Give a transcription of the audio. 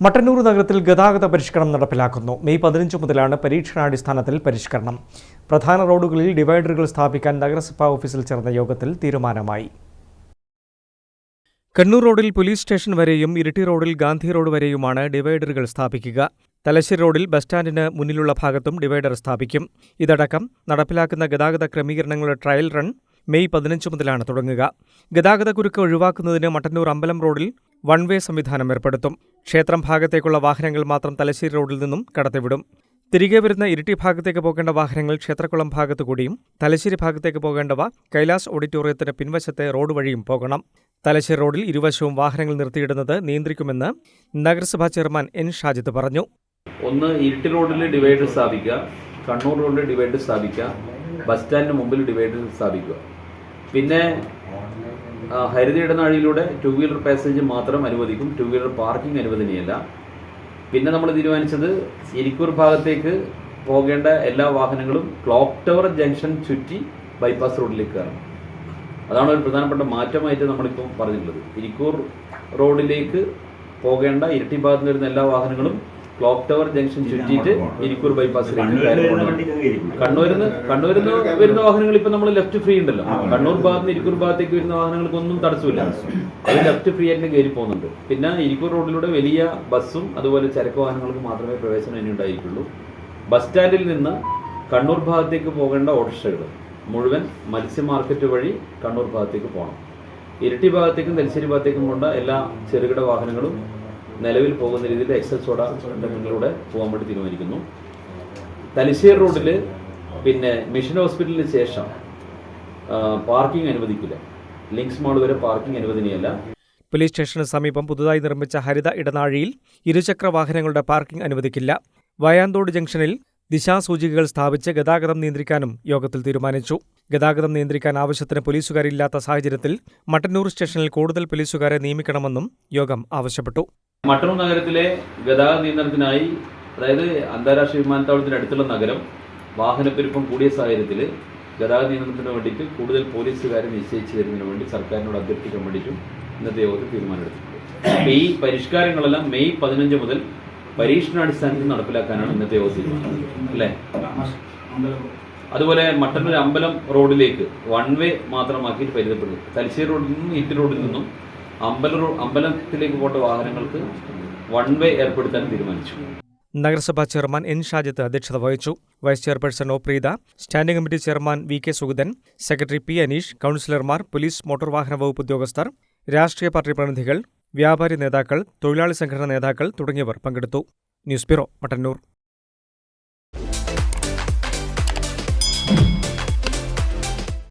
മട്ടന്നൂർ നഗരത്തിൽ ഗതാഗത പരിഷ്കരണം നടപ്പിലാക്കുന്നു. മെയ് 15 മുതലാണ് പരീക്ഷണാടിസ്ഥാനത്തിൽ പരിഷ്കരണം. പ്രധാന റോഡുകളിൽ ഡിവൈഡറുകൾ സ്ഥാപിക്കാൻ നഗരസഭാ ഓഫീസിൽ ചേർന്ന യോഗത്തിൽ തീരുമാനമായി. കണ്ണൂർ റോഡിൽ പോലീസ് സ്റ്റേഷൻ വരെയും ഇരിട്ടി റോഡിൽ ഗാന്ധി റോഡ് വരെയുമാണ് ഡിവൈഡറുകൾ സ്ഥാപിക്കുക. തലശ്ശേരി റോഡിൽ ബസ് സ്റ്റാൻഡിന് മുന്നിലുള്ള ഭാഗത്തും ഡിവൈഡർ സ്ഥാപിക്കും. ഇതടക്കം നടപ്പിലാക്കുന്ന ഗതാഗത ക്രമീകരണങ്ങളുടെ ട്രയൽ റൺ മെയ് 15 മുതലാണ് തുടങ്ങുക. ഗതാഗതക്കുരുക്ക് ഒഴിവാക്കുന്നതിന് മട്ടന്നൂർ അമ്പലം റോഡിൽ വൺ വേ സംവിധാനം ഏർപ്പെടുത്തും. ക്ഷേത്രം ഭാഗത്തേക്കുള്ള വാഹനങ്ങൾ മാത്രം തലശ്ശേരി റോഡിൽ നിന്നും കടത്തിവിടും. തിരികെ വരുന്ന ഇരിട്ടി ഭാഗത്തേക്ക് പോകേണ്ട വാഹനങ്ങൾ ക്ഷേത്രക്കുളം ഭാഗത്തുകൂടിയും തലശ്ശേരി ഭാഗത്തേക്ക് പോകേണ്ടവ കൈലാസ് ഓഡിറ്റോറിയത്തിന് പിൻവശത്തെ റോഡ് വഴിയും പോകണം. തലശ്ശേരി റോഡിൽ ഇരുവശവും വാഹനങ്ങൾ നിർത്തിയിടുന്നത് നിയന്ത്രിക്കുമെന്ന് നഗരസഭാ ചെയർമാൻ എൻ ഷാജിദ് പറഞ്ഞു. ഒന്ന്, ഇരിട്ടി റോഡിൽ ഡിവൈഡർ സ്ഥാപിക്കുക, കണ്ണൂർ റോഡിൽ ഡിവൈഡർ സ്ഥാപിക്കുക, ബസ് സ്റ്റാൻഡിന് മുമ്പിൽ ഡിവൈഡർ സ്ഥാപിക്കുക. പിന്നെ ഹരിത ഇടനാഴിയിലൂടെ 2 വീലർ പാസേജ് മാത്രം അനുവദിക്കും, 2 വീലർ പാർക്കിംഗ് അനുവദനീയമല്ല. പിന്നെ നമ്മൾ തീരുമാനിച്ചത് ഇരിക്കൂർ ഭാഗത്തേക്ക് പോകേണ്ട എല്ലാ വാഹനങ്ങളും ക്ലോക്ക് ടവർ ജംഗ്ഷൻ ചുറ്റി ബൈപ്പാസ് റോഡിലേക്ക് കയറണം. അതാണ് ഒരു പ്രധാനപ്പെട്ട മാറ്റമായിട്ട് നമ്മളിപ്പോൾ പറഞ്ഞിട്ടുള്ളത്. ഇരിക്കൂർ റോഡിലേക്ക് പോകേണ്ട ഇരിട്ടി ഭാഗത്ത് വരുന്ന എല്ലാ വാഹനങ്ങളും ക്ലോക്ക് ടവർ ജംഗ്ഷൻ ചുറ്റിയിട്ട് ഇരിക്കൂർ ബൈപ്പാസിലേക്ക് കണ്ണൂരിൽ വരുന്ന വാഹനങ്ങൾ ഇപ്പൊ നമ്മൾ ലെഫ്റ്റ് ഫ്രീ ഉണ്ടല്ലോ. കണ്ണൂർ ഭാഗത്ത് നിന്ന് ഇരിക്കൂർ ഭാഗത്തേക്ക് വരുന്ന വാഹനങ്ങൾക്കൊന്നും തടസ്സമില്ല, അത് ലെഫ്റ്റ് ഫ്രീ ആയിട്ട് കയറി പോകുന്നുണ്ട്. പിന്നെ ഇരിക്കൂർ റോഡിലൂടെ വലിയ ബസ്സും അതുപോലെ ചരക്ക് വാഹനങ്ങൾക്ക് മാത്രമേ പ്രവേശനം ഇനി ഉണ്ടായിരിക്കുള്ളൂ. ബസ് സ്റ്റാൻഡിൽ നിന്ന് കണ്ണൂർ ഭാഗത്തേക്ക് പോകേണ്ട ഓട്ടോറിക്ഷകൾ മുഴുവൻ മത്സ്യ മാർക്കറ്റ് വഴി കണ്ണൂർ ഭാഗത്തേക്ക് പോകണം. ഇരിട്ടി ഭാഗത്തേക്കും തലശ്ശേരി ഭാഗത്തേക്കും കൊണ്ട എല്ലാ ചെറുകിട വാഹനങ്ങളും നിലവിൽ പോകുന്ന രീതിയിൽ എക്സൽ സോഡയുടെ മുന്നിലൂടെ പോകാൻ വേണ്ടി തീരുമാനിക്കുന്നു. തലശ്ശേരി റോഡിൽ പിന്നെ മിഷൻ ഹോസ്പിറ്റലിന് ശേഷം പാർക്കിംഗ് അനുവദിക്കില്ല. ലിങ്ക്സ് മാൾ വരെ പാർക്കിംഗ് അനുവദനീയമല്ല. പോലീസ് സ്റ്റേഷന് സമീപം പുതുതായി നിർമ്മിച്ച ഹരിത ഇടനാഴിയിൽ ഇരുചക്ര വാഹനങ്ങളുടെ പാർക്കിംഗ് അനുവദിക്കില്ല. വയാന്തോട് ജംഗ്ഷനിൽ ദിശാസൂചികകൾ സ്ഥാപിച്ച് ഗതാഗതം നിയന്ത്രിക്കാനും യോഗത്തിൽ തീരുമാനിച്ചു. ഗതാഗതം നിയന്ത്രിക്കാൻ ആവശ്യത്തിന് പോലീസുകാരില്ലാത്ത സാഹചര്യത്തിൽ മട്ടന്നൂർ സ്റ്റേഷനിൽ കൂടുതൽ പോലീസുകാരെ നിയമിക്കണമെന്നും യോഗം ആവശ്യപ്പെട്ടു. മട്ടന്നൂർ നഗരത്തിലെ ഗതാഗത നിയന്ത്രണത്തിനായി, അതായത് അന്താരാഷ്ട്ര വിമാനത്താവളത്തിന് അടുത്തുള്ള നഗരം വാഹനപ്പെരുപ്പം കൂടിയ സാഹചര്യത്തിൽ ഗതാഗത നിയന്ത്രണത്തിന് വേണ്ടിയിട്ട് കൂടുതൽ പോലീസുകാരെ നിശ്ചയിച്ചു തരുന്നതിന് വേണ്ടി സർക്കാരിനോട് അഭ്യർത്ഥിക്കാൻ വേണ്ടിയിട്ടും ഇന്നത്തെ യോഗത്തിൽ തീരുമാനമെടുത്തിട്ടുണ്ട്. ഈ പരിഷ്കാരങ്ങളെല്ലാം മെയ് 15 മുതൽ പരീക്ഷണാടിസ്ഥാനത്തിൽ നടപ്പിലാക്കാനാണ് ഇന്നത്തെ യോഗത്തിൽ തീരുമാനിച്ചത്, അല്ലേ? അതുപോലെ മട്ടന്നൂർ അമ്പലം റോഡിലേക്ക് വൺ വേ മാത്രമാക്കിയിട്ട് പരിധപ്പെടുന്നു. തലശ്ശേരി റോഡിൽ നിന്നും ഇരിട്ടി റോഡിൽ നിന്നും അമ്പലത്തിലേക്ക് പോകേണ്ട വാഹനങ്ങൾക്ക് വൺ വേ ഏർപ്പെടുത്താൻ തീരുമാനിച്ചു. നഗരസഭാ ചെയർമാൻ എൻ ഷാജിത്ത് അധ്യക്ഷത വഹിച്ചു. Vice chairperson O Preetha, standing committee chairman V K Sugathan, secretary P Aneesh, കൌൺസിലർമാർ, പോലീസ് മോട്ടോർ വാഹന വകുപ്പ് ഉദ്യോഗസ്ഥർ, രാഷ്ട്രീയ പാർട്ടി പ്രതിനിധികൾ, വ്യാപാരി നേതാക്കൾ, തൊഴിലാളി സംഘടനാ നേതാക്കൾ തുടങ്ങിയവർ പങ്കെടുത്തു. News bureau, Mattannur.